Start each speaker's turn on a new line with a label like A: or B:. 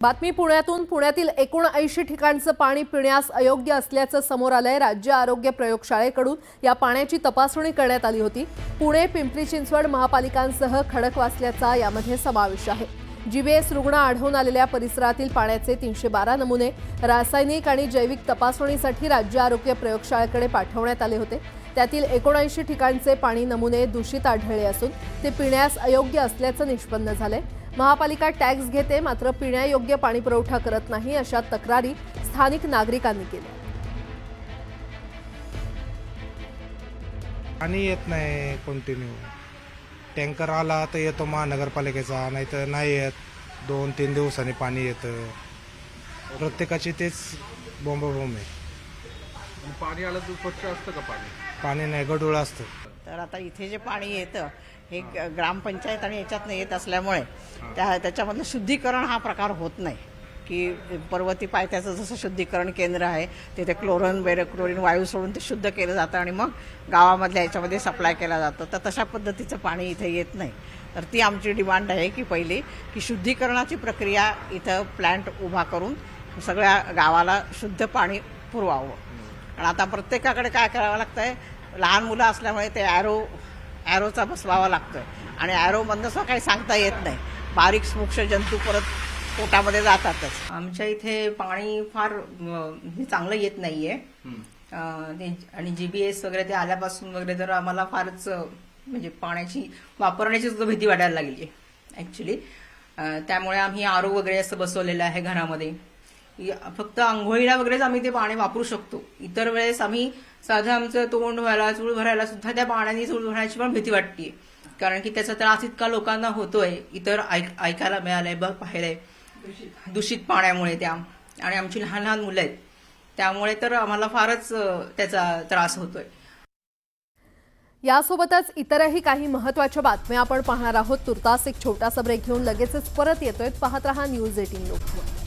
A: बातमी पुण्यातून पुण्यातील 79 ठिकाणचं पाणी पिण्यास अयोग्य असल्याचं समोर आलंय। राज्य आरोग्य प्रयोगशाळेकडून या पाण्याची तपासणी करण्यात आली होती। पुणे, पिंपरी चिंचवड महापालिकांसह खडकवासल्याचा यामध्ये समावेश आहे। जीबीएस रुग्ण आढळून आलेल्या परिसरातील पाण्याचे 312 नमुने रासायनिक आणि जैविक तपासणीसाठी राज्य आरोग्य प्रयोगशाळेकडे पाठवण्यात आले होते। त्यातील 79 ठिकाणचे पाणी नमुने दूषित आढळले असून ते पिण्यास अयोग्य असल्याचं निष्पन्न झालंय। महापालिका टॅक्स घेते मात्र पिण्यायोग्य पाणी पुरवठा करत नाही अशा तक्रारी स्थानिक नागरिकांनी केल्या।
B: पाणी येत नाही कंटिन्यू। टँकर आला तर येतो महानगरपालिकेचा, नाहीतर नाही येत। 2-3 दिवसांनी पाणी येतं। प्रत्येकाची तेच बोंबाबोंब आहे।
C: पाणी आलं तर स्वच्छ असतं का पाणी?
B: पाणी नाही, गढूळ असतं।
D: तर आता इथे जे पाणी येतं हे ग्रामपंचायत आणि याच्यातनं येत असल्यामुळे त्याच्यामधलं शुद्धीकरण हा प्रकार होत नाही की पर्वती पायथ्याचं जसं शुद्धीकरण केंद्र आहे तिथे क्लोरीन बेरक्लोरीन वायू सोडून ते शुद्ध केलं जातं आणि मग गावामधल्या याच्यामध्ये सप्लाय केला जातो। तर तशा पद्धतीचं पाणी इथे येत नाही। तर ती आमची डिमांड आहे की पहिली की शुद्धीकरणाची प्रक्रिया इथं प्लॅन्ट उभा करून सगळ्या गावाला शुद्ध पाणी पुरवावं। आणि आता प्रत्येकाकडे काय करावं लागतंय, लहान मुलं असल्यामुळे ते ॲरोचा बसवावा लागतोय आणि ॲरोमधनं काही सांगता येत नाही। बारीक सूक्ष्म जंतू परत पोटामध्ये जातातच।
E: आमच्या इथे पाणी फार चांगलं येत नाहीये आणि जीबीएस वगैरे ते आल्यापासून वगैरे तर आम्हाला फारच म्हणजे पाण्याची वापरण्याची सुद्धा भीती वाटायला लागली आहे ऍक्च्युली। त्यामुळे आम्ही आरो वगैरे असं बसवलेलं आहे घरामध्ये। फक्त आंघोळीला वगैरेच आम्ही ते पाणी वापरू शकतो। इतर वेळेस आम्ही साधं आमचं तोंड धुवायला चूळ भरायला सुद्धा त्या पाण्याने चूळ भरायची पण भीती वाटते, कारण की त्याचा त्रास इतका लोकांना होतोय। इतर ऐकायला मिळालंय, पाहिलंय दूषित पाण्यामुळे त्या, आणि आमची लहान लहान मुलं आहेत त्यामुळे तर आम्हाला फारच त्याचा त्रास होतोय।
A: यासोबतच इतरही काही महत्त्वाच्या बातम्या आपण पाहणार आहोत। तुर्तास एक छोटासा ब्रेक घेऊन लगेचच परत येतोय। पाहत रहा न्यूज 18 लोकमत।